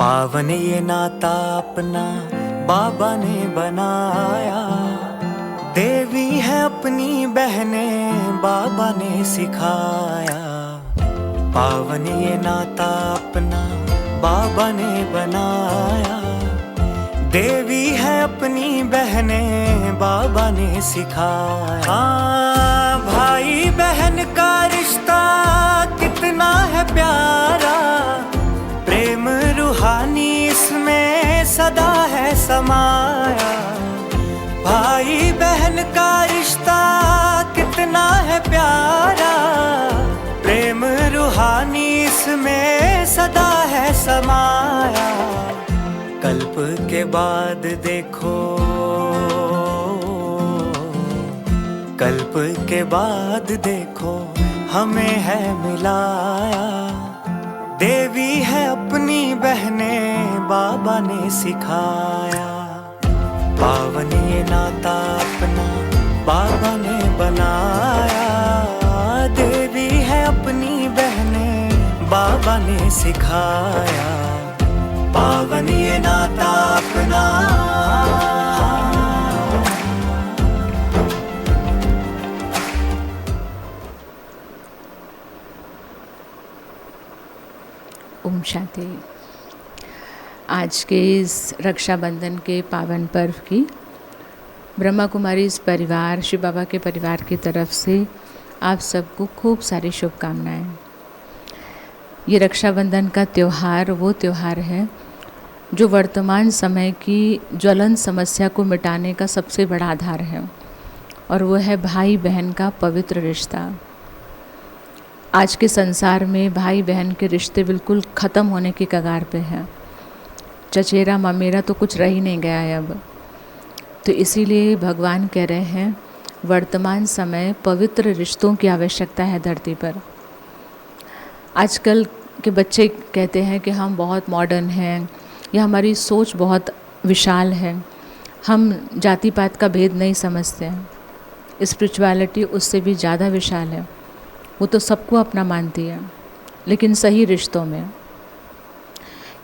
पावन ये नाता अपना बाबा ने बनाया। देवी है अपनी बहनें बाबा ने सिखाया। पावन ये नाता अपना बाबा ने बनाया। देवी है अपनी बहनें बाबा ने सिखाया। हाँ, भाई बहन का रिश्ता कितना है प्यारा। प्रेम रूहानी इसमें सदा है समाया। भाई बहन का रिश्ता कितना है प्यारा। प्रेम रूहानी इसमें सदा है समाया। कल्प के बाद देखो, कल्प के बाद देखो हमें है मिलाया। देवी है अपनी बहनें बाबा ने सिखाया। पावन ये नाता अपना बाबा ने बनाया। देवी है अपनी बहनें बाबा ने सिखाया। पावन ये नाता अपना। ओम शांति। आज के इस रक्षाबंधन के पावन पर्व की ब्रह्मा कुमारी इस परिवार, शिव बाबा के परिवार की तरफ से आप सबको खूब सारी शुभकामनाएं। ये रक्षाबंधन का त्यौहार वो त्यौहार है जो वर्तमान समय की ज्वलन समस्या को मिटाने का सबसे बड़ा आधार है, और वो है भाई बहन का पवित्र रिश्ता। आज के संसार में भाई बहन के रिश्ते बिल्कुल ख़त्म होने की कगार पे हैं। चचेरा ममेरा तो कुछ रह ही नहीं गया है अब। तो इसीलिए भगवान कह रहे हैं वर्तमान समय पवित्र रिश्तों की आवश्यकता है धरती पर। आजकल के बच्चे कहते हैं कि हम बहुत मॉडर्न हैं या हमारी सोच बहुत विशाल है, हम जाति पात का भेद नहीं समझते हैं। स्पिरिचुअलिटी उससे भी ज़्यादा विशाल है, वो तो सबको अपना मानती है। लेकिन सही रिश्तों में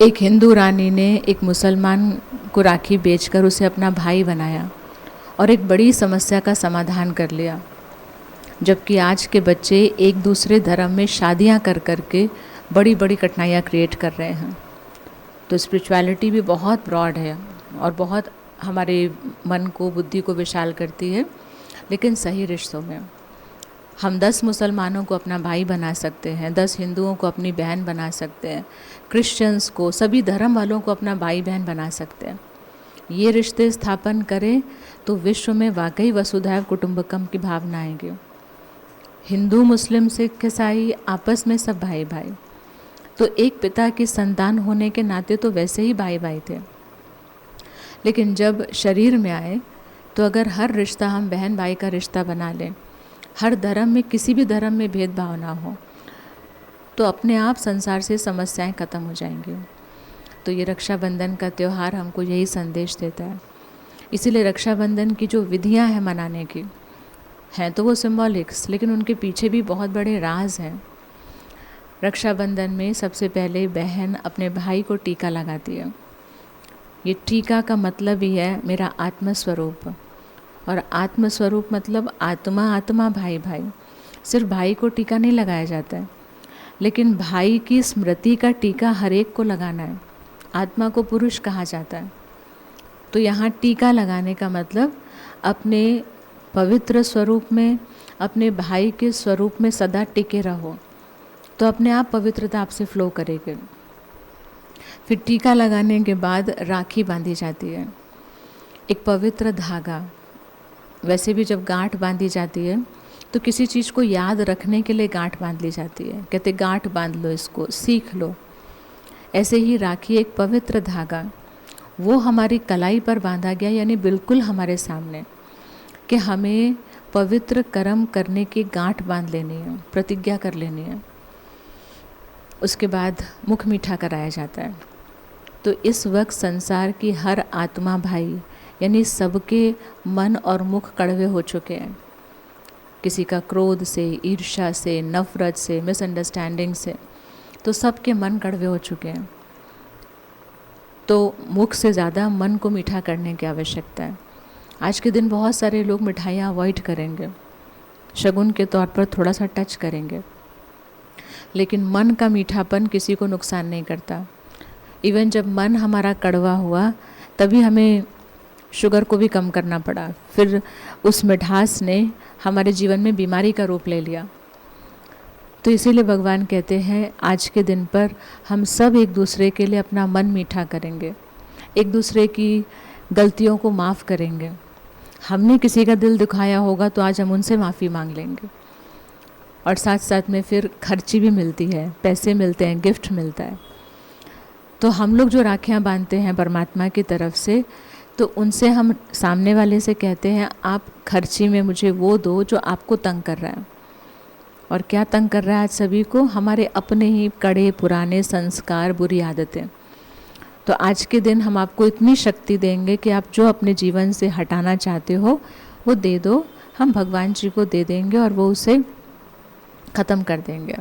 एक हिंदू रानी ने एक मुसलमान को राखी बेचकर उसे अपना भाई बनाया और एक बड़ी समस्या का समाधान कर लिया। जबकि आज के बच्चे एक दूसरे धर्म में शादियां कर करके बड़ी बड़ी कठिनाइयां क्रिएट कर रहे हैं। तो स्पिरिचुअलिटी भी बहुत ब्रॉड है और बहुत हमारे मन को, बुद्धि को विशाल करती है। लेकिन सही रिश्तों में हम 10 मुसलमानों को अपना भाई बना सकते हैं, 10 हिंदुओं को अपनी बहन बना सकते हैं, क्रिश्चियंस को, सभी धर्म वालों को अपना भाई बहन बना सकते हैं। ये रिश्ते स्थापन करें तो विश्व में वाकई वसुधैव कुटुंबकम की भावना आएगी। हिंदू, मुस्लिम, सिख, ईसाई आपस में सब भाई भाई। तो एक पिता की संतान होने के नाते तो वैसे ही भाई भाई थे। लेकिन जब शरीर में आए तो अगर हर रिश्ता हम बहन भाई का रिश्ता बना लें, हर धर्म में, किसी भी धर्म में भेदभाव ना हो, तो अपने आप संसार से समस्याएं ख़त्म हो जाएंगी। तो ये रक्षाबंधन का त्यौहार हमको यही संदेश देता है। इसीलिए रक्षाबंधन की जो विधियां हैं मनाने की, हैं तो वो सिम्बॉलिक्स, लेकिन उनके पीछे भी बहुत बड़े राज हैं। रक्षाबंधन में सबसे पहले बहन अपने भाई को टीका लगाती है। ये टीका का मतलब ही है मेरा आत्मस्वरूप, और आत्मस्वरूप मतलब आत्मा, आत्मा, भाई भाई। सिर्फ भाई को टीका नहीं लगाया जाता है, लेकिन भाई की स्मृति का टीका हर एक को लगाना है। आत्मा को पुरुष कहा जाता है। तो यहाँ टीका लगाने का मतलब अपने पवित्र स्वरूप में, अपने भाई के स्वरूप में सदा टिके रहो, तो अपने आप पवित्रता आपसे फ्लो करेगी। फिर टीका लगाने के बाद राखी बांधी जाती है, एक पवित्र धागा। वैसे भी जब गांठ बांधी जाती है तो किसी चीज़ को याद रखने के लिए गांठ बांध ली जाती है। कहते गांठ बांध लो, इसको सीख लो। ऐसे ही राखी एक पवित्र धागा, वो हमारी कलाई पर बांधा गया, यानी बिल्कुल हमारे सामने, कि हमें पवित्र कर्म करने की गांठ बांध लेनी है, प्रतिज्ञा कर लेनी है। उसके बाद मुख मीठा कराया जाता है। तो इस वक्त संसार की हर आत्मा भाई, यानी सबके मन और मुख कड़वे हो चुके हैं। किसी का क्रोध से, ईर्ष्या से, नफरत से, मिसअंडरस्टैंडिंग से, तो सबके मन कड़वे हो चुके हैं। तो मुख से ज़्यादा मन को मीठा करने की आवश्यकता है। आज के दिन बहुत सारे लोग मिठाइयाँ अवॉइड करेंगे, शगुन के तौर पर थोड़ा सा टच करेंगे, लेकिन मन का मीठापन किसी को नुकसान नहीं करता। इवन जब मन हमारा कड़वा हुआ तभी हमें शुगर को भी कम करना पड़ा, फिर उस मिठास ने हमारे जीवन में बीमारी का रूप ले लिया। तो इसीलिए भगवान कहते हैं आज के दिन पर हम सब एक दूसरे के लिए अपना मन मीठा करेंगे, एक दूसरे की गलतियों को माफ़ करेंगे। हमने किसी का दिल दुखाया होगा तो आज हम उनसे माफ़ी मांग लेंगे। और साथ साथ में फिर खर्ची भी मिलती है, पैसे मिलते हैं, गिफ्ट मिलता है। तो हम लोग जो राखियाँ बांधते हैं परमात्मा की तरफ से, तो उनसे हम सामने वाले से कहते हैं आप खर्ची में मुझे वो दो जो आपको तंग कर रहा है। और क्या तंग कर रहा है आज सभी को? हमारे अपने ही कड़े पुराने संस्कार, बुरी आदतें। तो आज के दिन हम आपको इतनी शक्ति देंगे कि आप जो अपने जीवन से हटाना चाहते हो वो दे दो, हम भगवान जी को दे देंगे और वो उसे ख़त्म कर देंगे।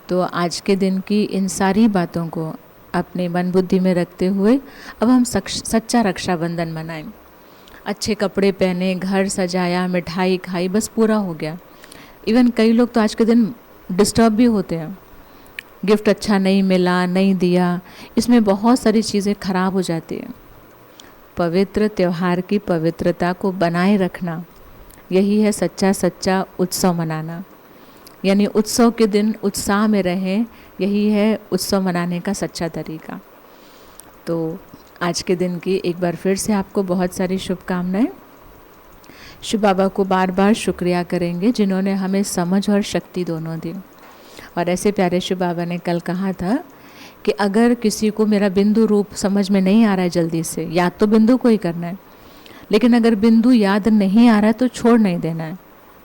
तो आज के दिन की इन सारी बातों को अपने मन बुद्धि में रखते हुए अब हम सच्चा रक्षाबंधन मनाएं। अच्छे कपड़े पहने, घर सजाया, मिठाई खाई, बस पूरा हो गया। इवन कई लोग तो आज के दिन डिस्टर्ब भी होते हैं, गिफ्ट अच्छा नहीं मिला, नहीं दिया, इसमें बहुत सारी चीज़ें खराब हो जाती हैं। पवित्र त्यौहार की पवित्रता को बनाए रखना, यही है सच्चा उत्सव मनाना। यानी उत्सव के दिन उत्साह में रहें, यही है उत्सव मनाने का सच्चा तरीका। तो आज के दिन की एक बार फिर से आपको बहुत सारी शुभकामनाएं। शिव बाबा को बार बार शुक्रिया करेंगे जिन्होंने हमें समझ और शक्ति दोनों दी। और ऐसे प्यारे शिव बाबा ने कल कहा था कि अगर किसी को मेरा बिंदु रूप समझ में नहीं आ रहा है जल्दी से, याद तो बिंदु को ही करना है, लेकिन अगर बिंदु याद नहीं आ रहा है तो छोड़ नहीं देना है,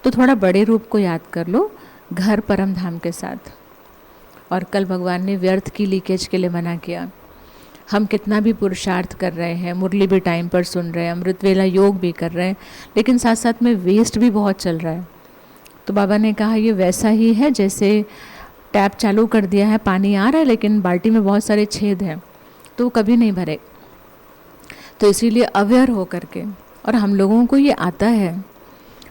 तो थोड़ा बड़े रूप को याद कर लो, घर परम धाम के साथ। और कल भगवान ने व्यर्थ की लीकेज के लिए मना किया। हम कितना भी पुरुषार्थ कर रहे हैं, मुरली भी टाइम पर सुन रहे हैं, अमृत वेला योग भी कर रहे हैं, लेकिन साथ साथ में वेस्ट भी बहुत चल रहा है। तो बाबा ने कहा ये वैसा ही है जैसे टैप चालू कर दिया है, पानी आ रहा है लेकिन बाल्टी में बहुत सारे छेद हैं, तो वो कभी नहीं भरे। तो इसीलिए अवेयर हो करके, और हम लोगों को ये आता है,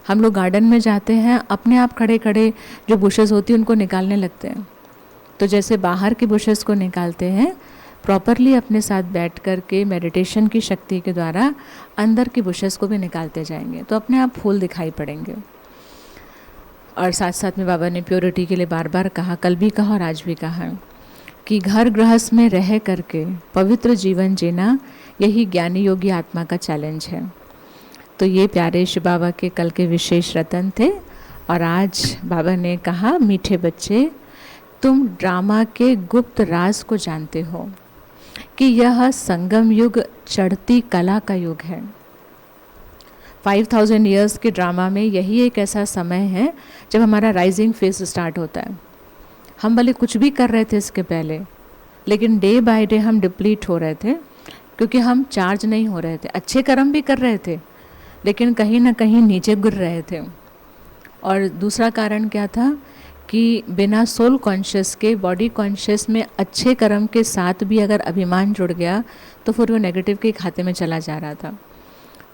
हम लोग गार्डन में जाते हैं, अपने आप खड़े खड़े जो बुशेस होती हैं उनको निकालने लगते हैं। तो जैसे बाहर की बुशेस को निकालते हैं, प्रॉपरली अपने साथ बैठ कर के मेडिटेशन की शक्ति के द्वारा अंदर की बुशेस को भी निकालते जाएंगे, तो अपने आप फूल दिखाई पड़ेंगे। और साथ साथ में बाबा ने प्योरिटी के लिए बार बार कहा, कल भी कहा और आज भी कहा, कि घर गृहस्थ में रह करके पवित्र जीवन जीना, यही ज्ञानी योगी आत्मा का चैलेंज है। तो ये प्यारे शिव बाबा के कल के विशेष रतन थे। और आज बाबा ने कहा, मीठे बच्चे, तुम ड्रामा के गुप्त राज को जानते हो कि यह संगम युग चढ़ती कला का युग है। 5000 ईयर्स के ड्रामा में यही एक ऐसा समय है जब हमारा राइजिंग फेज स्टार्ट होता है। हम भले कुछ भी कर रहे थे इसके पहले, लेकिन डे बाय डे हम डिप्लीट हो रहे थे, क्योंकि हम चार्ज नहीं हो रहे थे। अच्छे कर्म भी कर रहे थे, लेकिन कहीं ना कहीं नीचे गिर रहे थे। और दूसरा कारण क्या था कि बिना सोल कॉन्शियस के बॉडी कॉन्शियस में अच्छे कर्म के साथ भी अगर अभिमान जुड़ गया तो फिर वो नेगेटिव के खाते में चला जा रहा था।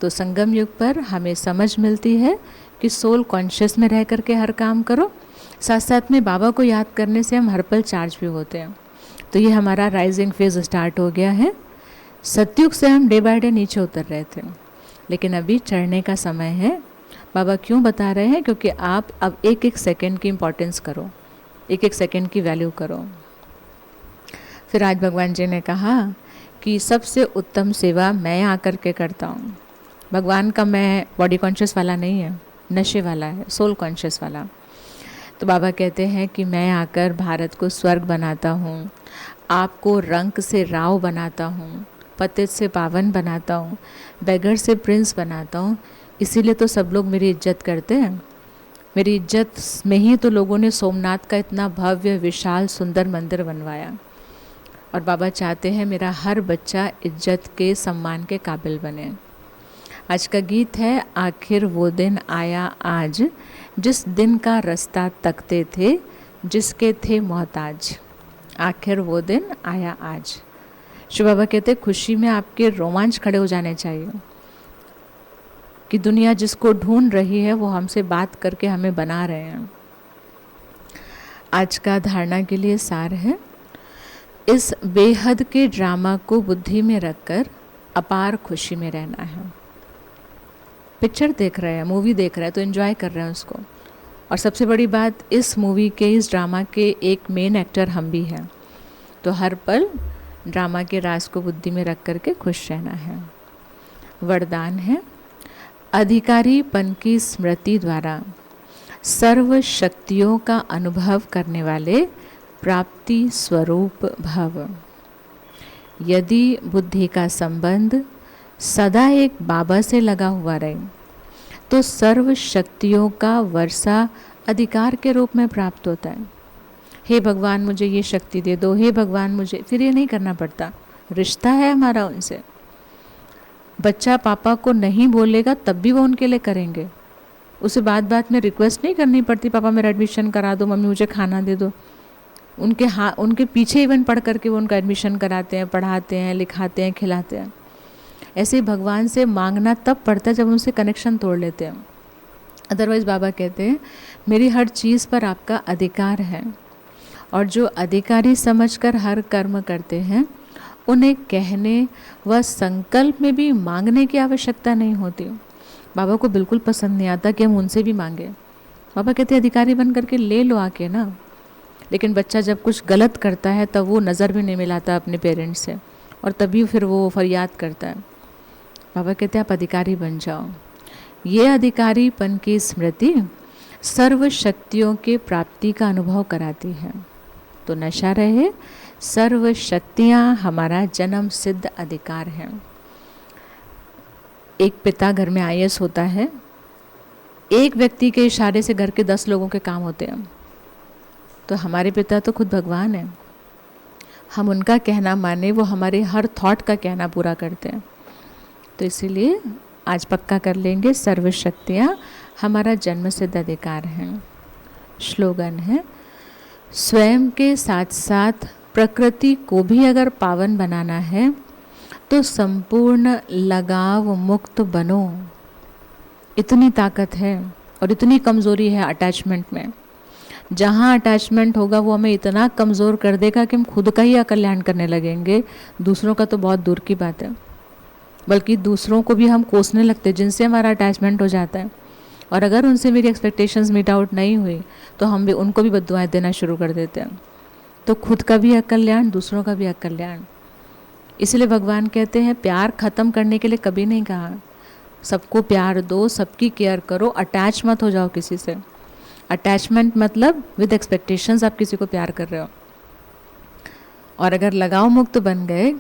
तो संगम युग पर हमें समझ मिलती है कि सोल कॉन्शियस में रह करके हर काम करो, साथ साथ में बाबा को याद करने से हम हर पल चार्ज भी होते हैं। तो ये हमारा राइजिंग फेज स्टार्ट हो गया है। सतयुग से हम डे बाय डे नीचे उतर रहे थे, लेकिन अभी चढ़ने का समय है। बाबा क्यों बता रहे हैं? क्योंकि आप अब एक एक सेकंड की इम्पोर्टेंस करो, एक एक सेकंड की वैल्यू करो। फिर आज भगवान जी ने कहा कि सबसे उत्तम सेवा मैं आकर के करता हूँ। भगवान का मैं बॉडी कॉन्शियस वाला नहीं है, नशे वाला है, सोल कॉन्शियस वाला। तो बाबा कहते हैं कि मैं आकर भारत को स्वर्ग बनाता हूँ, आपको रंक से राव बनाता हूँ, पतित से पावन बनाता हूँ, बेगर से प्रिंस बनाता हूँ। इसीलिए तो सब लोग मेरी इज्जत करते हैं। मेरी इज्जत में ही तो लोगों ने सोमनाथ का इतना भव्य विशाल सुंदर मंदिर बनवाया। और बाबा चाहते हैं मेरा हर बच्चा इज्जत के सम्मान के काबिल बने। आज का गीत है, आखिर वो दिन आया आज, जिस दिन का रास्ता तकते थे, जिसके थे मोहताज। आखिर वो दिन आया आज। शिव बाबा कहते हैं खुशी में आपके रोमांच खड़े हो जाने चाहिए कि दुनिया जिसको ढूंढ रही है वो हमसे बात करके हमें बना रहे हैं। आज का धारणा के लिए सार है, इस बेहद के ड्रामा को बुद्धि में रखकर अपार खुशी में रहना है। पिक्चर देख रहे हैं, मूवी देख रहे हैं तो एंजॉय कर रहे हैं उसको। और सबसे बड़ी बात, इस मूवी के, इस ड्रामा के एक मेन एक्टर हम भी हैं, तो हर पल ड्रामा के राज को बुद्धि में रख करके खुश रहना है। वरदान है, अधिकारीपन की स्मृति द्वारा सर्व शक्तियों का अनुभव करने वाले प्राप्ति स्वरूप भव। यदि बुद्धि का संबंध सदा एक बाबा से लगा हुआ रहे तो सर्व शक्तियों का वर्षा अधिकार के रूप में प्राप्त होता है। हे भगवान मुझे ये शक्ति दे दो, हे भगवान मुझे, फिर ये नहीं करना पड़ता, रिश्ता है हमारा उनसे। बच्चा पापा को नहीं बोलेगा तब भी वो उनके लिए करेंगे, उसे बात बात में रिक्वेस्ट नहीं करनी पड़ती, पापा मेरा एडमिशन करा दो, मम्मी मुझे खाना दे दो। उनके पीछे इवन पढ़ करके वो उनका एडमिशन कराते हैं, पढ़ाते हैं, लिखाते हैं, खिलाते हैं। ऐसे ही भगवान से मांगना तब पड़ता है जब उनसे कनेक्शन तोड़ लेते हैं। अदरवाइज़ बाबा कहते हैं मेरी हर चीज़ पर आपका अधिकार है, और जो अधिकारी समझकर हर कर्म करते हैं उन्हें कहने व संकल्प में भी मांगने की आवश्यकता नहीं होती। बाबा को बिल्कुल पसंद नहीं आता कि हम उनसे भी मांगे। बाबा कहते हैं अधिकारी बन करके ले लो आके ना। लेकिन बच्चा जब कुछ गलत करता है तब वो नज़र भी नहीं मिलाता अपने पेरेंट्स से, और तभी फिर वो फरियाद करता है। बाबा कहते हैं आप अधिकारी बन जाओ। ये अधिकारीपन की स्मृति सर्व शक्तियों के प्राप्ति का अनुभव कराती है। तो नशा रहे, सर्व शक्तियाँ हमारा जन्म सिद्ध अधिकार है। एक पिता घर में IAS होता है, एक व्यक्ति के इशारे से घर के 10 लोगों के काम होते हैं। तो हमारे पिता तो खुद भगवान हैं, हम उनका कहना माने, वो हमारे हर थॉट का कहना पूरा करते हैं। तो इसीलिए आज पक्का कर लेंगे, सर्व शक्तियाँ हमारा जन्म सिद्ध अधिकार हैं। श्लोगन है, स्वयं के साथ साथ प्रकृति को भी अगर पावन बनाना है तो संपूर्ण लगाव मुक्त बनो। इतनी ताकत है और इतनी कमज़ोरी है अटैचमेंट में। जहाँ अटैचमेंट होगा वो हमें इतना कमज़ोर कर देगा कि हम खुद का ही अकल्याण करने लगेंगे, दूसरों का तो बहुत दूर की बात है। बल्कि दूसरों को भी हम कोसने लगते हैं जिनसे हमारा अटैचमेंट हो जाता है। और अगर उनसे मेरी एक्सपेक्टेशंस मीट आउट नहीं हुई तो हम भी उनको भी बद्दुआएं देना शुरू कर देते हैं। तो खुद का भी अकल्याण, दूसरों का भी अकल्याण। इसलिए भगवान कहते हैं प्यार ख़त्म करने के लिए कभी नहीं कहा, सबको प्यार दो, सबकी केयर करो, अटैच मत हो जाओ किसी से। अटैचमेंट मतलब विद एक्सपेक्टेशंस आप किसी को प्यार कर रहे हो। और अगर लगाव मुक्त बन गए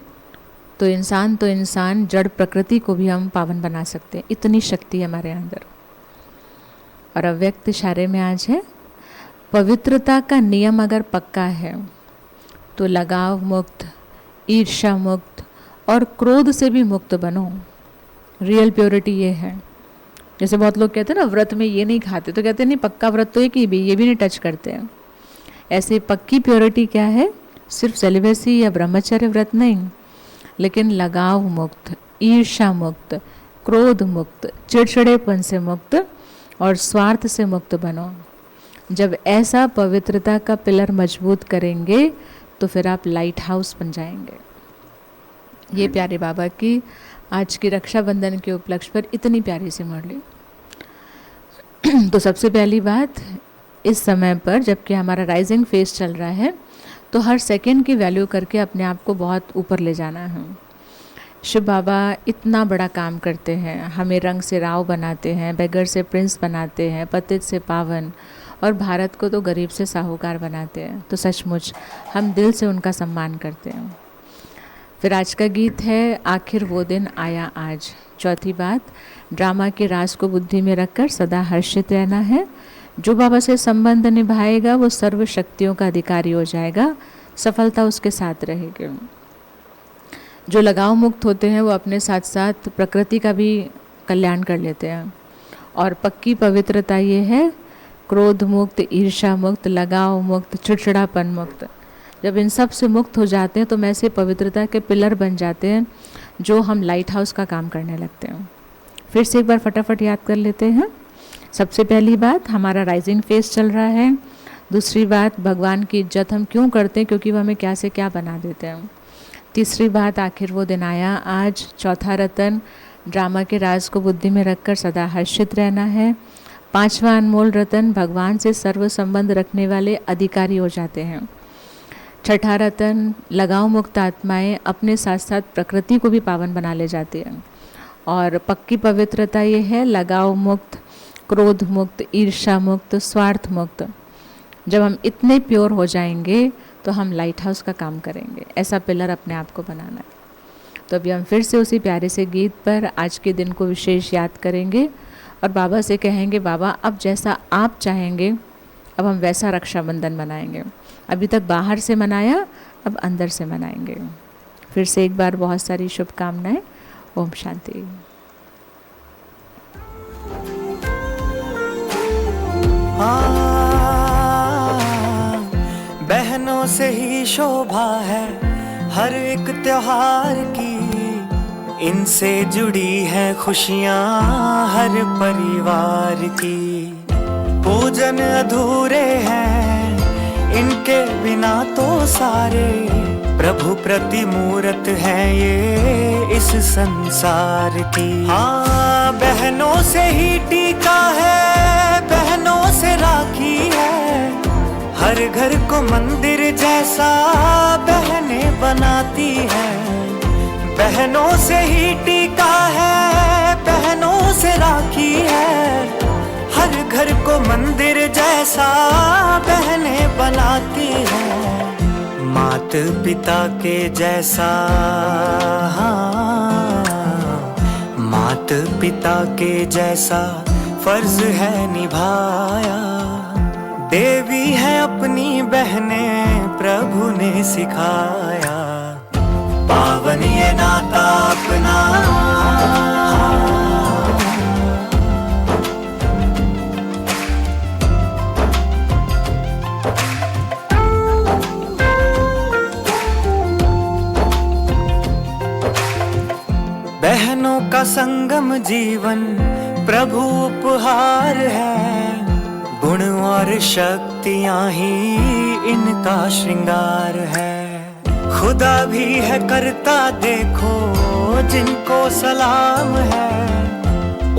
तो इंसान जड़ प्रकृति को भी हम पावन बना सकते हैं। इतनी शक्ति है हमारे अंदर। और अव्यक्त इशारे में आज है, पवित्रता का नियम अगर पक्का है तो लगाव मुक्त, ईर्ष्या मुक्त और क्रोध से भी मुक्त बनो। रियल प्योरिटी ये है। जैसे बहुत लोग कहते हैं ना व्रत में ये नहीं खाते, तो कहते हैं नहीं पक्का व्रत तो एक ही भी, ये भी नहीं टच करते हैं। ऐसे पक्की प्योरिटी क्या है, सिर्फ सेलिबेसी या ब्रह्मचर्य व्रत नहीं, लेकिन लगाव मुक्त, ईर्ष्या मुक्त, क्रोध मुक्त, चिड़चिड़ेपन से मुक्त और स्वार्थ से मुक्त बनो। जब ऐसा पवित्रता का पिलर मजबूत करेंगे तो फिर आप लाइट हाउस बन जाएंगे। ये प्यारे बाबा की आज की रक्षाबंधन के उपलक्ष्य पर इतनी प्यारी सी मुरली। तो सबसे पहली बात, इस समय पर जबकि हमारा राइजिंग फेज चल रहा है तो हर सेकंड की वैल्यू करके अपने आप को बहुत ऊपर ले जाना है। शिव बाबा इतना बड़ा काम करते हैं, हमें रंग से राव बनाते हैं, बेगर से प्रिंस बनाते हैं, पतित से पावन, और भारत को तो गरीब से साहूकार बनाते हैं। तो सचमुच हम दिल से उनका सम्मान करते हैं। फिर आज का गीत है, आखिर वो दिन आया आज। चौथी बात, ड्रामा के राज को बुद्धि में रखकर सदा हर्षित रहना है। जो बाबा से संबंध निभाएगा वो सर्व शक्तियों का अधिकारी हो जाएगा, सफलता उसके साथ रहेगी। जो लगाव मुक्त होते हैं वो अपने साथ साथ प्रकृति का भी कल्याण कर लेते हैं। और पक्की पवित्रता ये है, क्रोध मुक्त, ईर्ष्या मुक्त, लगाव मुक्त, चिड़चिड़ापन मुक्त। जब इन सब से मुक्त हो जाते हैं तो वैसे पवित्रता के पिलर बन जाते हैं जो हम लाइट हाउस का काम करने लगते हैं। फिर से एक बार फटाफट याद कर लेते हैं। सबसे पहली बात, हमारा राइजिंग फेस चल रहा है। दूसरी बात, भगवान की इज्जत हम क्यों करते हैं, क्योंकि वो हमें क्या से क्या बना देते हैं। तीसरी बात, आखिर वो दिन आया आज। चौथा रतन, ड्रामा के राज को बुद्धि में रखकर सदा हर्षित रहना है। पांचवा अनमोल रतन, भगवान से सर्व संबंध रखने वाले अधिकारी हो जाते हैं। छठा रतन, लगाव मुक्त आत्माएं अपने साथ साथ प्रकृति को भी पावन बना ले जाती हैं। और पक्की पवित्रता ये है, लगाव मुक्त, क्रोध मुक्त, ईर्ष्या मुक्त, स्वार्थ मुक्त। जब हम इतने प्योर हो जाएंगे तो हम लाइट हाउस का काम करेंगे। ऐसा पिलर अपने आप को बनाना है। तो अभी हम फिर से उसी प्यारे से गीत पर आज के दिन को विशेष याद करेंगे और बाबा से कहेंगे, बाबा अब जैसा आप चाहेंगे अब हम वैसा रक्षाबंधन मनाएंगे। अभी तक बाहर से मनाया, अब अंदर से मनाएंगे। फिर से एक बार बहुत सारी शुभकामनाएं। ओम शांति। बहनों से ही शोभा है हर एक त्योहार की, इनसे जुड़ी है खुशियाँ हर परिवार की। पूजन अधूरे हैं इनके बिना तो सारे, प्रभु प्रतिमूर्त है ये इस संसार की। हाँ, बहनों से ही टीका है, बहनों से राखी है, हर घर को मंदिर जैसा बहनें बनाती हैं। बहनों से ही टीका है, बहनों से राखी है, हर घर को मंदिर जैसा बहनें बनाती हैं। मात पिता के जैसा, मात पिता के जैसा फर्ज है निभाया। देवी है अपनी बहनें प्रभु ने सिखाया, पावन ये नाता अपना। बहनों का संगम जीवन प्रभु उपहार है, गुण और शक्तियाँ ही इनका श्रृंगार है। खुदा भी है करता देखो जिनको सलाम है,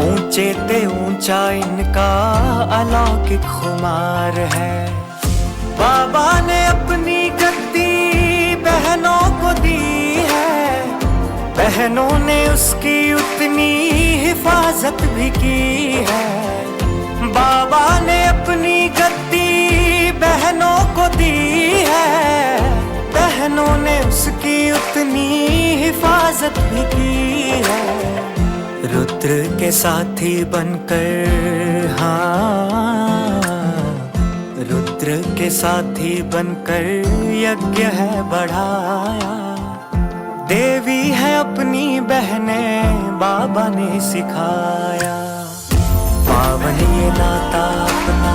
ऊंचे ते ऊंचा इनका अलौकिक खुमार है। बाबा ने अपनी गद्दी बहनों को दी है, बहनों ने उसकी उतनी हिफाजत भी की है। बाबा ने अपनी गद्दी बहनों को दी है, बहनों ने उसकी उतनी हिफाजत भी की है। रुद्र के साथी बनकर, हाँ, रुद्र के साथी बनकर यज्ञ है बढ़ाया। देवी है अपनी बहनें बाबा ने सिखाया, पावन ये नाता अपना।